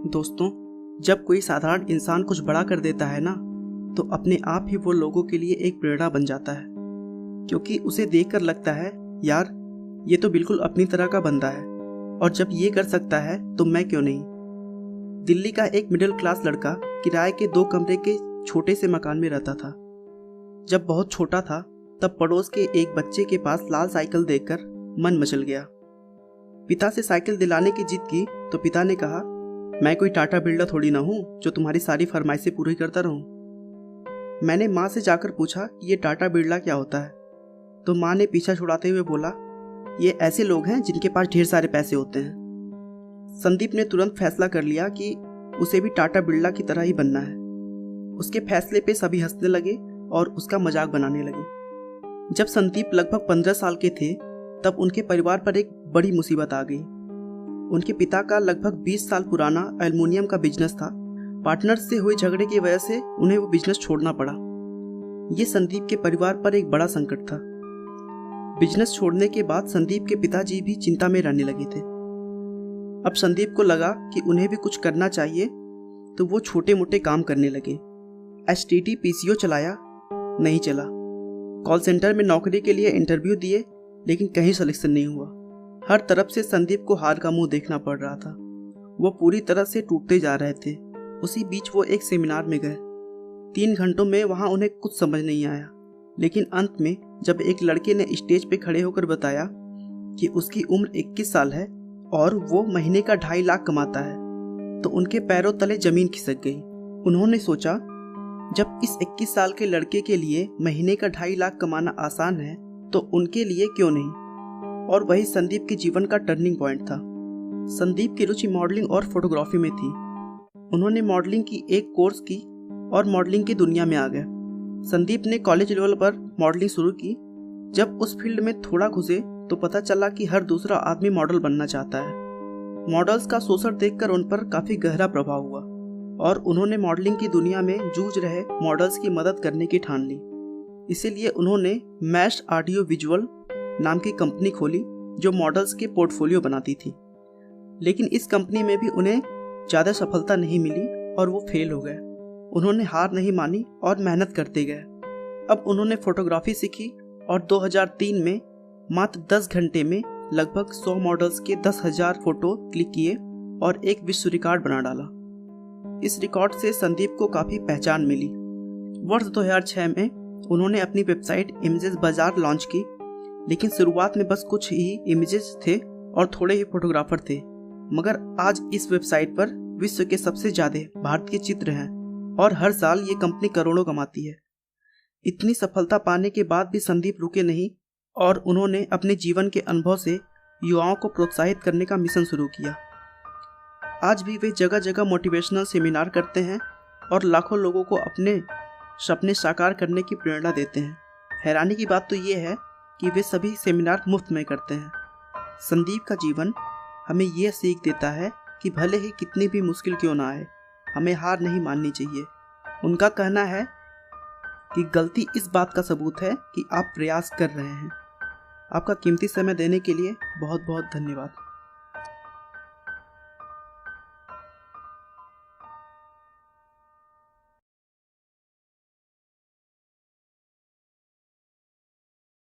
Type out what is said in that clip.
दोस्तों, जब कोई साधारण इंसान कुछ बड़ा कर देता है ना, तो अपने आप ही वो लोगों के लिए एक प्रेरणा बन जाता है, क्योंकि उसे देखकर लगता है यार ये तो बिल्कुल अपनी तरह का बंदा है, और जब ये कर सकता है तो मैं क्यों नहीं। दिल्ली का एक मिडिल क्लास लड़का किराए के 2 कमरे के छोटे से मकान में रहता था। जब बहुत छोटा था तब पड़ोस के एक बच्चे के पास लाल साइकिल देखकर मन मचल गया। पिता से साइकिल दिलाने की जिद की तो पिता ने कहा, मैं कोई टाटा बिल्डर थोड़ी ना हूँ जो तुम्हारी सारी फरमाइशें पूरी करता रहूँ। मैंने माँ से जाकर पूछा कि ये टाटा बिरला क्या होता है, तो माँ ने पीछा छुड़ाते हुए बोला, ये ऐसे लोग हैं जिनके पास ढेर सारे पैसे होते हैं। संदीप ने तुरंत फैसला कर लिया कि उसे भी टाटा बिरला की तरह ही बनना है। उसके फैसले पे सभी हंसने लगे और उसका मजाक बनाने लगे। जब संदीप लगभग 15 साल के थे तब उनके परिवार पर एक बड़ी मुसीबत आ गई। उनके पिता का लगभग 20 साल पुराना एल्युमिनियम का बिजनेस था। पार्टनर्स से हुए झगड़े की वजह से उन्हें वो बिजनेस छोड़ना पड़ा। ये संदीप के परिवार पर एक बड़ा संकट था। बिजनेस छोड़ने के बाद संदीप के पिताजी भी चिंता में रहने लगे थे। अब संदीप को लगा कि उन्हें भी कुछ करना चाहिए, तो वो छोटे मोटे काम करने लगे। STD PCO चलाया, नहीं चला। कॉल सेंटर में नौकरी के लिए इंटरव्यू दिए, लेकिन कहीं सिलेक्शन नहीं हुआ। हर तरफ से संदीप को हार का मुंह देखना पड़ रहा था। वो पूरी तरह से टूटते जा रहे थे। उसी बीच वो एक सेमिनार में गए। 3 घंटों में वहां उन्हें कुछ समझ नहीं आया, लेकिन अंत में जब एक लड़के ने स्टेज पे खड़े होकर बताया कि उसकी उम्र 21 साल है और वो महीने का 2.5 लाख कमाता है, तो उनके पैरों तले जमीन खिसक गई। उन्होंने सोचा, जब इस 21 साल के लड़के के लिए महीने का 2.5 लाख कमाना आसान है, तो उनके लिए क्यों नहीं। और वही संदीप के जीवन का टर्निंग पॉइंट था। संदीप की रुचि मॉडलिंग और फोटोग्राफी में थी। उन्होंने मॉडलिंग की एक कोर्स की और मॉडलिंग की दुनिया में आ गए। संदीप ने कॉलेज लेवल पर मॉडलिंग शुरू की। जब उस फील्ड में थोड़ा घुसे तो पता चला कि हर दूसरा आदमी मॉडल बनना चाहता है। मॉडल्स का शोषण देखकर उन पर काफी गहरा प्रभाव हुआ और उन्होंने मॉडलिंग की दुनिया में जूझ रहे मॉडल्स की मदद करने की ठान ली। इसीलिए उन्होंने मैश ऑडियो विजुअल नाम की कंपनी खोली जो मॉडल्स के पोर्टफोलियो बनाती थी। लेकिन इस कंपनी में भी उन्हें ज़्यादा सफलता नहीं मिली और वो फेल हो गए। उन्होंने हार नहीं मानी और मेहनत करते गए। अब उन्होंने फोटोग्राफी सीखी और 2003 में मात्र 10 घंटे में लगभग 100 मॉडल्स के 10,000 फोटो क्लिक किए और एक विश्व रिकॉर्ड बना डाला। इस रिकॉर्ड से संदीप को काफ़ी पहचान मिली। वर्ष 2006 में उन्होंने अपनी वेबसाइट इमेजेस बाजार लॉन्च की, लेकिन शुरुआत में बस कुछ ही इमेजेस थे और थोड़े ही फोटोग्राफर थे। मगर आज इस वेबसाइट पर विश्व के सबसे ज्यादा भारतीय चित्र हैं और हर साल ये कंपनी करोड़ों कमाती है। इतनी सफलता पाने के बाद भी संदीप रुके नहीं और उन्होंने अपने जीवन के अनुभव से युवाओं को प्रोत्साहित करने का मिशन शुरू किया। आज भी वे जगह जगह मोटिवेशनल सेमिनार करते हैं और लाखों लोगों को अपने सपने साकार करने की प्रेरणा देते हैं। हैरानी की बात तो ये है कि वे सभी सेमिनार मुफ्त में करते हैं। संदीप का जीवन हमें यह सीख देता है कि भले ही कितनी भी मुश्किल क्यों ना आए, हमें हार नहीं माननी चाहिए। उनका कहना है कि गलती इस बात का सबूत है कि आप प्रयास कर रहे हैं। आपका कीमती समय देने के लिए बहुत बहुत धन्यवाद।